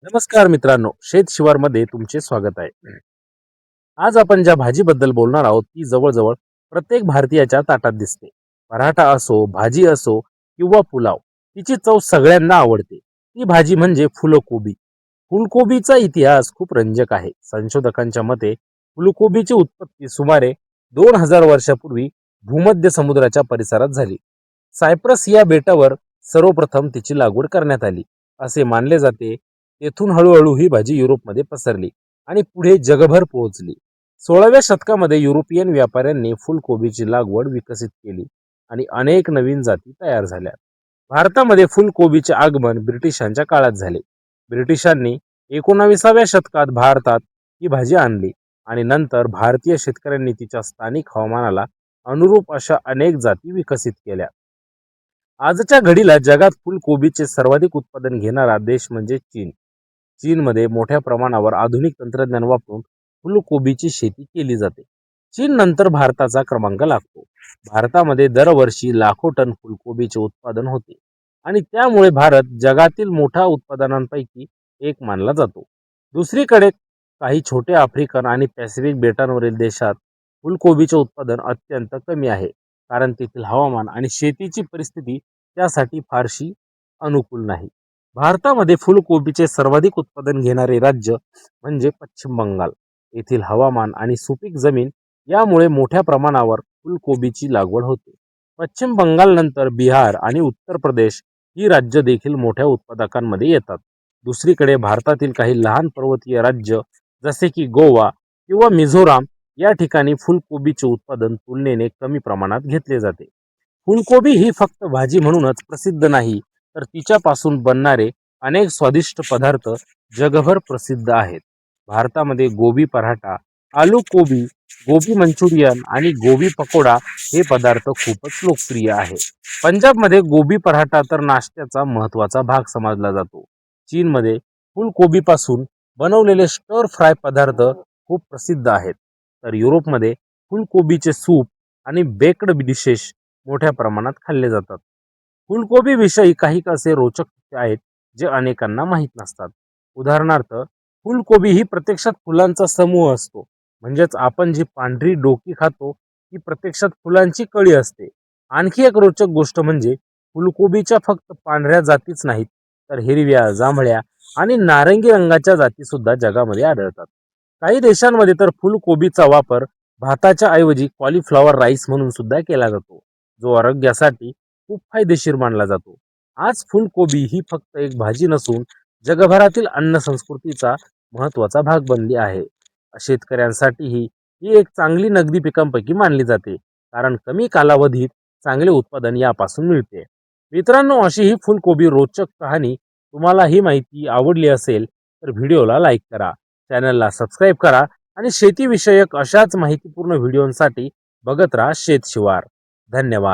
नमस्कार मित्रांनो, शेत शिवारमध्ये तुमचे स्वागत आहे. आज आपण ज्या भाजीबद्दल बोलणार आहोत ती जवळजवळ प्रत्येक भारतीयाच्या ताटात दिसते. पराठा असो, भाजी असो किंवा पुलाव, तिची चव सगळ्यांना आवडते. ती भाजी म्हणजे फुलकोबी. फुलकोबीचा इतिहास खूप रंजक आहे. संशोधकांच्या मते फुलकोबीची उत्पत्ती सुमारे 2000 वर्षापूर्वी भूमध्य समुद्राच्या परिसरात झाली. सायप्रस या बेटावर सर्वप्रथम तिची लागवड करण्यात आली असे मानले जाते. तेथून हळूहळू ही भाजी युरोपमध्ये पसरली आणि पुढे जगभर पोहोचली. 16व्या शतकामध्ये युरोपियन व्यापाऱ्यांनी फुलकोबीची लागवड विकसित केली आणि अनेक नवीन जाती तयार झाल्या. भारतामध्ये फुलकोबीचे आगमन ब्रिटिशांच्या काळात झाले. ब्रिटिशांनी 19व्या शतकात भारतात ही भाजी आणली आणि नंतर भारतीय शेतकऱ्यांनी तिच्या स्थानिक हवामानाला अनुरूप अशा अनेक जाती विकसित केल्या. आजच्या घडीला जगात फुलकोबीचे सर्वाधिक उत्पादन घेणारा देश म्हणजे चीन. चीनमध्ये मोठ्या प्रमाणावर आधुनिक तंत्रज्ञान वापरून फुलकोबीची शेती केली जाते. चीन नंतर भारताचा क्रमांक लागतो. भारतामध्ये दरवर्षी लाखो टन फुलकोबीचे उत्पादन होते आणि त्यामुळे भारत जगातील मोठ्या उत्पादनांपैकी एक मानला जातो. दुसरीकडे काही छोटे आफ्रिकन आणि पॅसिफिक बेटांवरील देशात फुलकोबीचे उत्पादन अत्यंत कमी आहे, कारण तेथील हवामान आणि शेतीची परिस्थिती त्यासाठी फारशी अनुकूल नाही. भारतामध्ये फुलकोबीचे सर्वाधिक उत्पादन घेणारे राज्य म्हणजे पश्चिम बंगाल. येथील हवामान आणि सुपीक जमीन यामुळे मोठ्या प्रमाणावर फुलकोबीची लागवड होते. पश्चिम बंगाल नंतर बिहार आणि उत्तर प्रदेश ही राज्य देखील मोठ्या उत्पादकांमध्ये येतात. दुसरीकडे भारतातील काही लहान पर्वतीय राज्य जसे की गोवा किंवा मिझोराम या ठिकाणी फुलकोबीचे उत्पादन तुलनेने कमी प्रमाणात घेतले जाते. फुलकोबी ही फक्त भाजी म्हणूनच प्रसिद्ध नाही, तर तिच्यापासून बनणारे अनेक स्वादिष्ट पदार्थ जगभर प्रसिद्ध आहेत. भारतामध्ये गोबी पराठा, आलू कोबी, गोबी मंचुरियन आणि गोबी पकोडा हे पदार्थ खूपच लोकप्रिय आहे. पंजाबमध्ये गोबी पराठा तर नाश्त्याचा महत्त्वाचा भाग समजला जातो. चीनमध्ये फुलकोबीपासून बनवलेले स्टर फ्राय पदार्थ खूप प्रसिद्ध आहेत. तर युरोपमध्ये फुलकोबीचे सूप आणि बेक्ड डिशेस मोठ्या प्रमाणात खाल्ले जातात. फुलकोबी विषयी काही असे रोचक तथ्य आहेत जे अनेकांना माहीत नसतात. उदाहरणार्थ, फुलकोबी ही प्रत्यक्षात फुलांचा समूह असतो. म्हणजेच आपण जी पांढरी डोकी खातो ती प्रत्यक्षात फुलांची कळी असते. आणखी एक रोचक गोष्ट म्हणजे फुलकोबीच्या फक्त पांढऱ्या जातीच नाहीत, तर हिरव्या, जांभळ्या आणि नारंगी रंगाच्या जाती सुद्धा जगामध्ये आढळतात. काही देशांमध्ये तर फुलकोबीचा वापर भाताच्या ऐवजी कॉलीफ्लॉवर राईस म्हणून सुद्धा केला जातो, जो आरोग्यासाठी खूप फायदेशीर मानला जातो. आज फुलकोबी ही फक्त एक भाजी नसून जगभरातील अन्न संस्कृतीचा महत्त्वाचा भाग बनली आहे. शेतकऱ्यांसाठीही ही एक चांगली नगदी पिकांपैकी मानली जाते, कारण कमी कालावधीत चांगले उत्पादन यापासून मिळते. मित्रांनो, अशी ही फुलकोबी रोचक कहाणी तुम्हाला ही माहिती आवडली असेल तर व्हिडिओला लाईक करा, चॅनलला सबस्क्राईब करा आणि शेतीविषयक अशाच माहितीपूर्ण व्हिडिओंसाठी बघत राहा शेत शिवार. धन्यवाद.